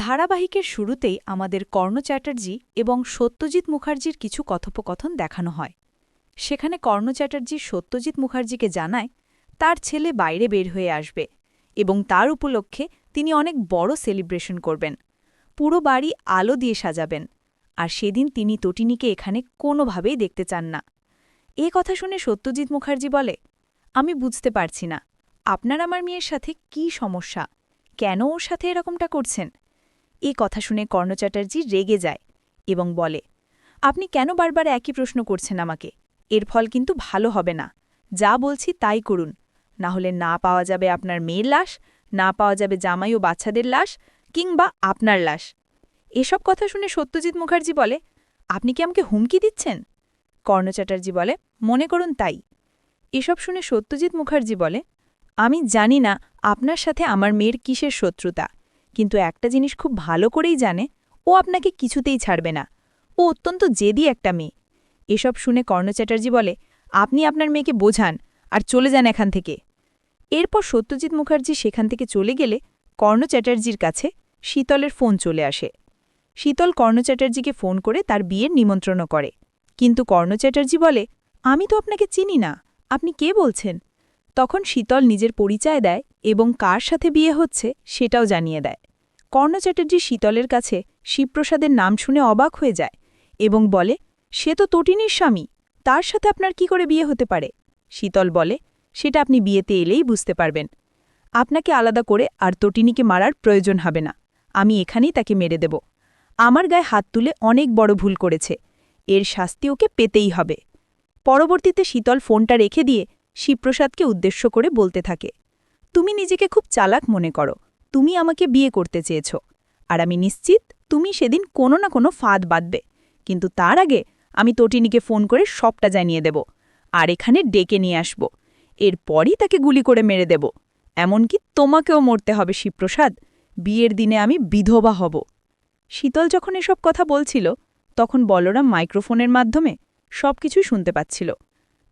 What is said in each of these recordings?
ধারাবাহিকের শুরুতেই আমাদের কর্ণ চ্যাটার্জি এবং সত্যজিৎ মুখার্জির কিছু কথোপকথন দেখানো হয়। সেখানে কর্ণ চ্যাটার্জি সত্যজিৎ মুখার্জিকে জানায় তার ছেলে বাইরে বের হয়ে আসবে এবং তার উপলক্ষে তিনি অনেক বড় সেলিব্রেশন করবেন, পুরো বাড়ি আলো দিয়ে সাজাবেন, আর সেদিন তিনি তটিনীকে এখানে কোনোভাবেই দেখতে চান না। এ কথা শুনে সত্যজিৎ মুখার্জি বলে, আমি বুঝতে পারছি না আপনার আমার মেয়ের সাথে কি সমস্যা, কেন ওর সাথে এরকমটা করছেন। এই কথা শুনে কর্ণ চ্যাটার্জি রেগে যায় এবং বলে, আপনি কেন বারবার একই প্রশ্ন করছেন আমাকে, এর ফল কিন্তু ভালো হবে না। যা বলছি তাই করুন, না হলে না পাওয়া যাবে আপনার মেয়ের লাশ, না পাওয়া যাবে জামাই ও বাচ্চাদের লাশ, কিংবা আপনার লাশ। এসব কথা শুনে সত্যজিৎ মুখার্জি বলে, আপনি কি আমাকে হুমকি দিচ্ছেন? কর্ণ চ্যাটার্জি বলে, মনে করুন তাই। এসব শুনে সত্যজিৎ মুখার্জি বলে, আমি জানি না আপনার সাথে আমার মেয়ের কিসের শত্রুতা, কিন্তু একটা জিনিস খুব ভালো করেই জানে, ও আপনাকে কিছুতেই ছাড়বে না। ও অত্যন্ত জেদি একটা মেয়ে। এসব শুনে কর্ণ চ্যাটার্জি বলে, আপনি আপনার মেয়েকে বোঝান আর চলে যান এখান থেকে। এরপর সত্যজিৎ মুখার্জি সেখান থেকে চলে গেলে কর্ণ চ্যাটার্জির কাছে শীতলের ফোন চলে আসে। শীতল কর্ণ চ্যাটার্জিকে ফোন করে তার বিয়ের নিমন্ত্রণ করে, কিন্তু কর্ণ চ্যাটার্জি বলে, আমি তো আপনাকে চিনি না, আপনি কে বলছেন? তখন শীতল নিজের পরিচয় দেয় এবং কার সাথে বিয়ে হচ্ছে সেটাও জানিয়ে দেয়। কর্ণ চ্যাটার্জি শীতলের কাছে শিবপ্রসাদের নাম শুনে অবাক হয়ে যায় এবং বলে, সে তো তটিনীর স্বামী, তার সাথে আপনার কি করে বিয়ে হতে পারে? শীতল বলে, সেটা আপনি বিয়েতে এলেই বুঝতে পারবেন। আপনাকে আলাদা করে আর তটিনীকে মারার প্রয়োজন হবে না, আমি এখানেই তাকে মেরে দেব। আমার গায়ে হাত তুলে অনেক বড় ভুল করেছে, এর শাস্তি ওকে পেতেই হবে। পরবর্তীতে শীতল ফোনটা রেখে দিয়ে শিবপ্রসাদকে উদ্দেশ্য করে বলতে থাকে, তুমি নিজেকে খুব চালাক মনে করো, তুমি আমাকে বিয়ে করতে চেয়েছ, আর আমি নিশ্চিত তুমি সেদিন কোনো না কোনো ফাঁদ বাঁধবে, কিন্তু তার আগে আমি তটিনীকে ফোন করে সবটা জানিয়ে দেব আর এখানে ডেকে নিয়ে আসব। এরপরই তাকে গুলি করে মেরে দেব। এমনকি তোমাকেও মরতে হবে শিবপ্রসাদ, বিয়ের দিনে আমি বিধবা হব। শীতল যখন এসব কথা বলছিল তখন বলরাম মাইক্রোফোনের মাধ্যমে সবকিছুই শুনতে পাচ্ছিল।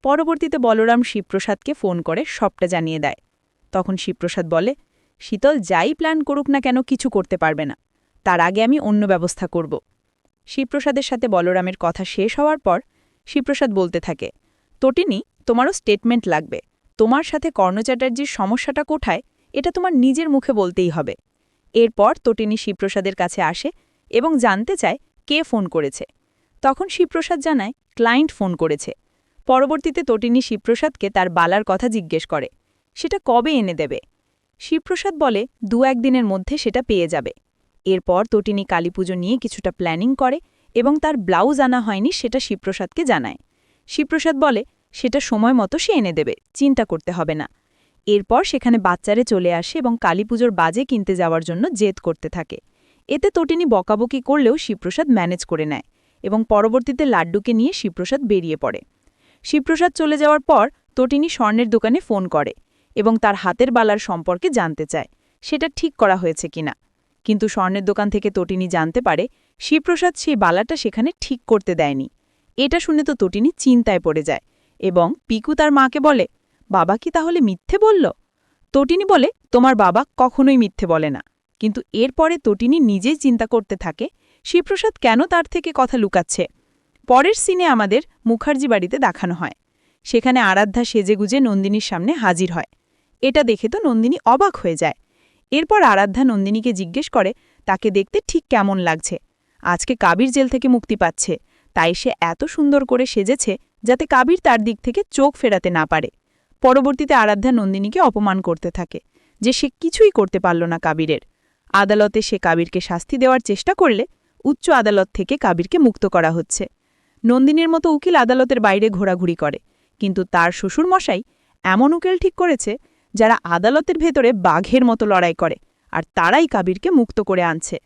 পরবর্তীতে বলরাম শিবপ্রসাদকে ফোন করে সবটা জানিয়ে দেয়। তখন শিবপ্রসাদ বলে, শীতল যাই প্ল্যান করুক না কেন কিছু করতে পারবে না, তার আগে আমি অন্য ব্যবস্থা করব। শিবপ্রসাদের সাথে বলরামের কথা শেষ হওয়ার পর শিবপ্রসাদ বলতে থাকে, তটিনী, তোমারও স্টেটমেন্ট লাগবে। তোমার সাথে কর্ণ চ্যাটার্জির সমস্যাটা কোথায় এটা তোমার নিজের মুখে বলতেই হবে। এরপর তটিনী শিবপ্রসাদের কাছে আসে এবং জানতে চায় কে ফোন করেছে। তখন শিবপ্রসাদ জানায় ক্লায়েন্ট ফোন করেছে। পরবর্তীতে তটিনী শিবপ্রসাদকে তার বালার কথা জিজ্ঞেস করে, সেটা কবে এনে দেবে? শিবপ্রসাদ বলে ২-১ দিনের মধ্যে সেটা পেয়ে যাবে। এরপর তটিনী কালীপুজো নিয়ে কিছুটা প্ল্যানিং করে এবং তার ব্লাউজ আনা হয়নি সেটা শিবপ্রসাদকে জানায়। শিবপ্রসাদ বলে, সেটা সময় মতো সে এনে দেবে, চিন্তা করতে হবে না। এরপর সেখানে বাচ্চারে চলে আসে এবং কালীপুজোর বাজে কিনতে যাওয়ার জন্য জেদ করতে থাকে। এতে তটিনী বকাবকি করলেও শিবপ্রসাদ ম্যানেজ করে নেয় এবং পরবর্তীতে লাড্ডুকে নিয়ে শিবপ্রসাদ বেরিয়ে পড়ে। শিবপ্রসাদ চলে যাওয়ার পর তটিনী স্বর্ণের দোকানে ফোন করে এবং তার হাতের বালার সম্পর্কে জানতে চায় সেটা ঠিক করা হয়েছে কিনা। কিন্তু স্বর্ণের দোকান থেকে তটিনী জানতে পারে শিবপ্রসাদ সেই বালাটা সেখানে ঠিক করতে দেয়নি। এটা শুনে তো তটিনী চিন্তায় পড়ে যায় এবং পিকু তার মাকে বলে, বাবা কি তাহলে মিথ্যে বলল? তটিনী বলে, তোমার বাবা কখনোই মিথ্যে বলে না। কিন্তু এরপরে তটিনী নিজেই চিন্তা করতে থাকে শিবপ্রসাদ কেন তার থেকে কথা লুকাচ্ছে। পরের সিনে আমাদের মুখার্জি বাড়িতে দেখানো হয়। সেখানে আরাধ্যা সেজেগুজে নন্দিনীর সামনে হাজির হয়। এটা দেখে তো নন্দিনী অবাক হয়ে যায়। এরপর আরাধ্যা নন্দিনীকে জিজ্ঞেস করে তাকে দেখতে ঠিক কেমন লাগছে। আজকে কাবির জেল থেকে মুক্তি পাচ্ছে, তাই সে এত সুন্দর করে সেজেছে যাতে কাবির তার দিক থেকে চোখ ফেরাতে না পারে। পরবর্তীতে আরাধ্যা নন্দিনীকে অপমান করতে থাকে যে সে কিছুই করতে পারল না কাবিরের। আদালতে সে কাবিরকে শাস্তি দেওয়ার চেষ্টা করলে উচ্চ আদালত থেকে কাবিরকে মুক্ত করা হচ্ছে। নন্দিনীর মতো উকিল আদালতের বাইরে ঘোরাঘুরি করে, কিন্তু তার শ্বশুরমশাই এমন উকিল ঠিক করেছে যারা আদালতের ভেতরে বাঘের মতো লড়াই করে, আর তারাই কাবিরকে মুক্ত করে আনছে।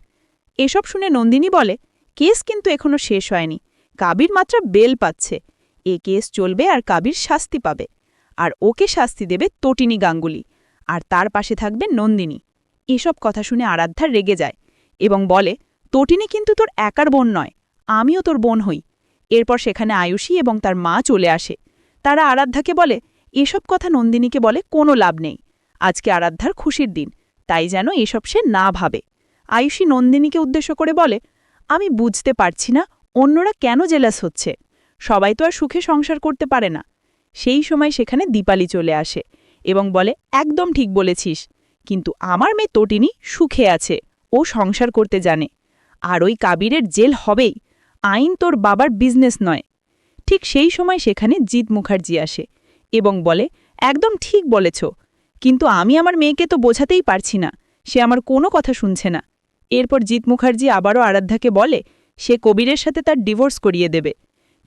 এসব শুনে নন্দিনী বলে, কেস কিন্তু এখনো শেষ হয়নি, কাবির মাত্র বেল পাচ্ছে। এ কেস চলবে আর কাবির শাস্তি পাবে, আর ওকে শাস্তি দেবে তটিনী গাঙ্গুলি, আর তার পাশে থাকবে নন্দিনী। এসব কথা শুনে আরাধ্যা রেগে যায় এবং বলে, তটিনী কিন্তু তোর একার বোন নয়, আমিও তোর বোন হই। এরপর সেখানে আয়ুষী এবং তার মা চলে আসে। তারা আরাধ্যাকে বলে, এসব কথা নন্দিনীকে বলে কোনো লাভ নেই, আজকে আরাধ্যার খুশির দিন, তাই যেন এসব সে না ভাবে। আয়ুষী নন্দিনীকে উদ্দেশ্য করে বলে, আমি বুঝতে পারছি না অন্যরা কেন জেলাস হচ্ছে। সবাই তো আর সুখে সংসার করতে পারে না। সেই সময় সেখানে দীপালি চলে আসে এবং বলে, একদম ঠিক বলেছিস, কিন্তু আমার মেয়ে তটিনী সুখে আছে, ও সংসার করতে জানে। আর ওই কাবিরের জেল হবেই। আইন তোর বাবার বিজনেস নয়। ঠিক সেই সময় সেখানে জিৎ মুখার্জি আসে এবং বলে, একদম ঠিক বলেছ, কিন্তু আমি আমার মেয়েকে তো বোঝাতেই পারছি না, সে আমার কোনো কথা শুনছে না। এরপর জিৎ মুখার্জি আবারও আরাধ্যাকে বলে সে কবিরের সাথে তার ডিভোর্স করিয়ে দেবে।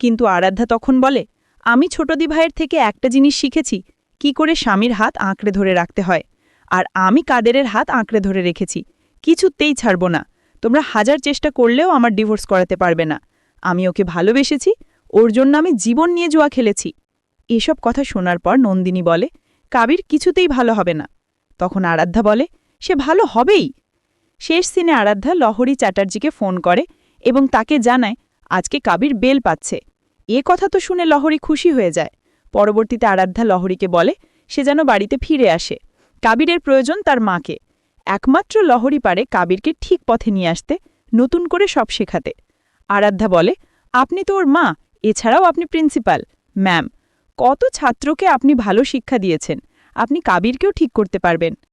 কিন্তু আরাধ্যা তখন বলে, আমি ছোটদি ভাইয়ের থেকে একটা জিনিস শিখেছি, কি করে স্বামীর হাত আঁকড়ে ধরে রাখতে হয়। আর আমি কাদেরের হাত আঁকড়ে ধরে রেখেছি, কিছুতেই ছাড়ব না। তোমরা হাজার চেষ্টা করলেও আমার ডিভোর্স করাতে পারবে না। আমি ওকে ভালোবেসেছি, ওর জন্য আমি জীবন নিয়ে জুয়া খেলেছি। এসব কথা শোনার পর নন্দিনী বলে, কাবির কিছুতেই ভালো হবে না। তখন আরাধ্যা বলে, সে ভালো হবেই। শেষ সিনে আরাধ্যা লহরী চ্যাটার্জিকে ফোন করে এবং তাকে জানায় আজকে কাবির বেল পাচ্ছে। এ কথা তো শুনে লহরী খুশি হয়ে যায়। পরবর্তীতে আরাধ্যা লহরীকে বলে সে যেন বাড়িতে ফিরে আসে। কাবিরের প্রয়োজন তার মাকে। একমাত্র লহরী পারে কাবিরকে ঠিক পথে নিয়ে আসতে, নতুন করে সব শেখাতে। আরাধ্যা বলে, আপনি তো ওর মা, এছাড়াও আপনি প্রিন্সিপাল। ম্যাম, কত ছাত্রকে আপনি ভালো শিক্ষা দিয়েছেন, আপনি কাবিরকেও ঠিক করতে পারবেন।